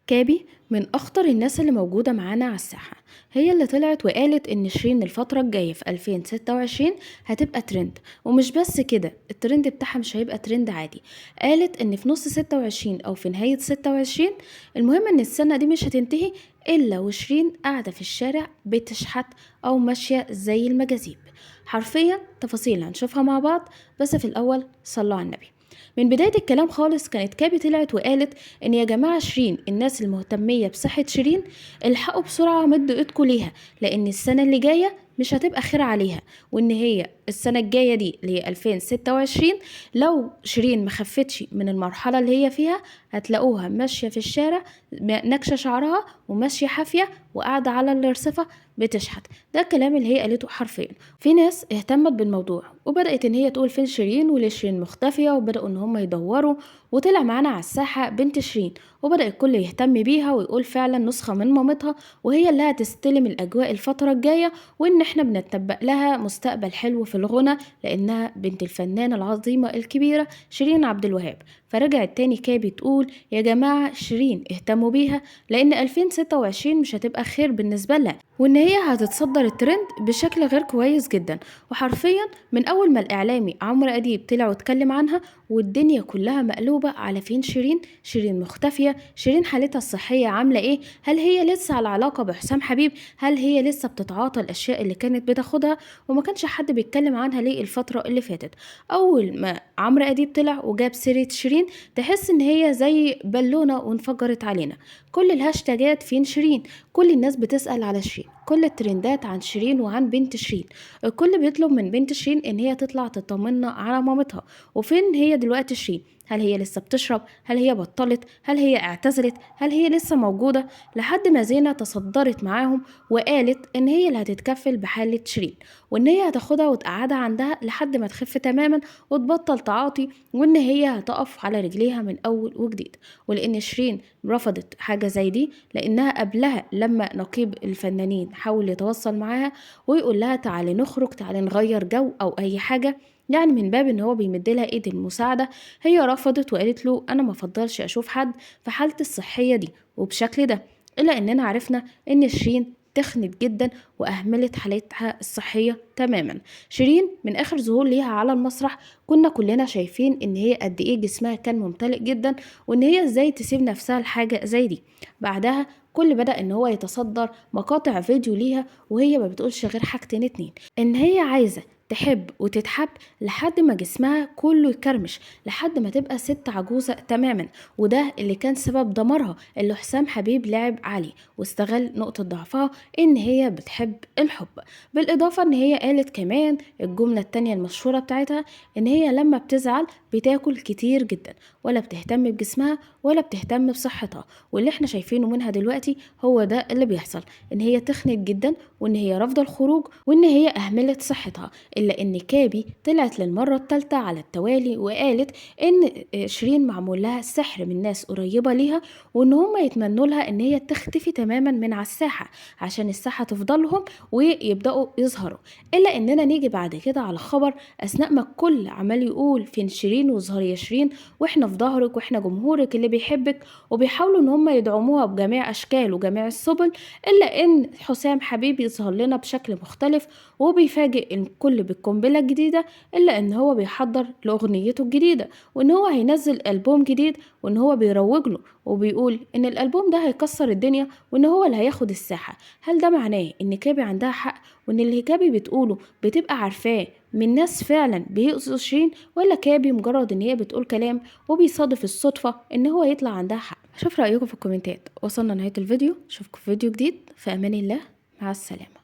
كابي من أخطر الناس اللي موجودة معانا على الساحة. هي اللي طلعت وقالت إن شيرين الفترة الجاية في 2026 هتبقى ترند. ومش بس كده، الترند بتاعها مش هيبقى ترند عادي. قالت إن في نص 26 أو في نهاية 26 المهم إن السنة دي مش هتنتهي إلا وشيرين قاعدة في الشارع بتشحت أو ماشية زي المجاذيب. حرفيا تفاصيل هنشوفها مع بعض، بس في الأول صلوا على النبي. من بداية الكلام خالص كانت كابي طلعت وقالت ان يا جماعة شيرين، الناس المهتمية بصحة شيرين الحقوا بسرعة مدوا ايدكم ليها، لان السنة اللي جاية مش هتبقى خير عليها. وان هي السنة الجاية دي اللي هي 2026 لو شيرين مخفتش من المرحلة اللي هي فيها هتلاقوها ماشية في الشارع نكشة شعرها وماشية حافية وقاعدة على الرصفة بتشحت. ده الكلام اللي هي قالته حرفيا. في ناس اهتمت بالموضوع وبدأت ان هي تقول فين شيرين وليه شيرين مختفية، وبدأوا ان هم يدوروا. وطلع معانا على الساحة بنت شيرين، وبدأ الكل يهتم بيها ويقول فعلا نسخة من مامتها وهي اللي هتستلم الأجواء الفترة الجاية، وإن احنا بنتبق لها مستقبل حلو في الغنى لأنها بنت الفنانة العظيمة الكبيرة شيرين عبد الوهاب. فرجعت تاني كابي تقول يا جماعة شيرين اهتموا بيها، لأن 2026 مش هتبقى خير بالنسبة لها، وإن هي هتتصدر الترند بشكل غير كويس جدا. وحرفيا من أول ما الإعلامي عمرو أديب طلع واتكلم عنها والدنيا كلها مقلوبة على فين شيرين. شيرين مختفية، شيرين حالتها الصحية عاملة ايه، هل هي لسه على علاقة بحسام حبيب، هل هي لسه بتتعاطى الأشياء اللي كانت بتاخدها. وما كانش حد بيتكلم عنها ليه الفترة اللي فاتت. أول ما عمرو أديب طلع وجاب سيرة شيرين تحس إن هي زي بالونة وانفجرت علينا. كل الهاشتاجات فين شيرين، كل الناس بتسأل على شيرين، كل الترندات عن شيرين وعن بنت شيرين. الكل بيطلب من بنت شيرين ان هي تطلع تطمنا على مامتها. وفين هي دلوقتي شيرين؟ هل هي لسه بتشرب؟ هل هي بطلت؟ هل هي اعتزلت؟ هل هي لسه موجودة؟ لحد ما زينة تصدرت معاهم وقالت ان هي اللي هتتكفل بحالة شيرين، وان هي هتاخدها وتقعدها عندها لحد ما تخف تماما وتبطل تعاطي، وان هي هتقف على رجليها من اول وجديد. ولان شيرين رفضت حاجة زي دي لانها قبلها لما نقيب الفنانين حاول يتواصل معاها ويقول لها تعالي نخرج، تعالي نغير جو او اي حاجة، يعني من باب ان هو بيمد لها ايد المساعده، هي رفضت وقالت له انا ما افضلش اشوف حد في حالتي الصحيه دي وبشكل ده. الا اننا عرفنا ان شيرين تخنت جدا واهملت حالتها الصحيه تماما. شيرين من اخر ظهور ليها على المسرح كنا كلنا شايفين ان هي قد ايه جسمها كان ممتلئ جدا، وان هي ازاي تسيب نفسها لحاجه زي دي. بعدها كل بدأ ان هو يتصدر مقاطع فيديو ليها وهي ما بتقولش غير حاجتين اتنين، ان هي عايزه تحب وتتحب لحد ما جسمها كله يكرمش، لحد ما تبقى ست عجوزة تماما. وده اللي كان سبب دمارها، اللي حسام حبيب لعب عليه واستغل نقطة ضعفها ان هي بتحب الحب. بالاضافة ان هي قالت كمان الجملة التانية المشهورة بتاعتها ان هي لما بتزعل بتاكل كتير جدا، ولا بتهتم بجسمها ولا بتهتم بصحتها. واللي احنا شايفينه منها دلوقتي هو ده اللي بيحصل، ان هي تخنت جدا وان هي رافضة الخروج وان هي اهملت صحتها. إلا إن كابي طلعت للمرة الثالثة على التوالي وقالت إن شيرين معمول لها سحر من ناس قريبة ليها، وإن هم يتمنوا لها إن هي تختفي تماما من على الساحة عشان الساحة تفضلهم ويبدأوا يظهروا. إلا إننا نيجي بعد كده على خبر أثناء ما الكل عمال يقول فين شيرين واظهري يا شيرين وإحنا في ظهرك وإحنا جمهورك اللي بيحبك، وبيحاولوا إن هم يدعموها بجميع أشكال وجميع السبل. إلا إن حسام حبيب يظهر لنا بشكل مختلف وبيفاجئ الكل بالقنبلة الجديدة، إلا إن هو بيحضر لأغنيته الجديدة وإن هو هينزل ألبوم جديد، وإن هو بيروج له وبيقول إن الألبوم ده هيكسر الدنيا وإن هو اللي هياخد الساحة. هل ده معناه إن كابي عندها حق وإن اللي كابي بتقوله بتبقى عارفاه من ناس فعلا بيأذوا شيرين، ولا كابي مجرد إن هي بتقول كلام وبيصادف الصدفة إن هو يطلع عندها حق؟ شوف رأيكم في الكومنتات. وصلنا نهاية الفيديو، اشوفكم في فيديو جديد، في أمان الله، مع السلامة.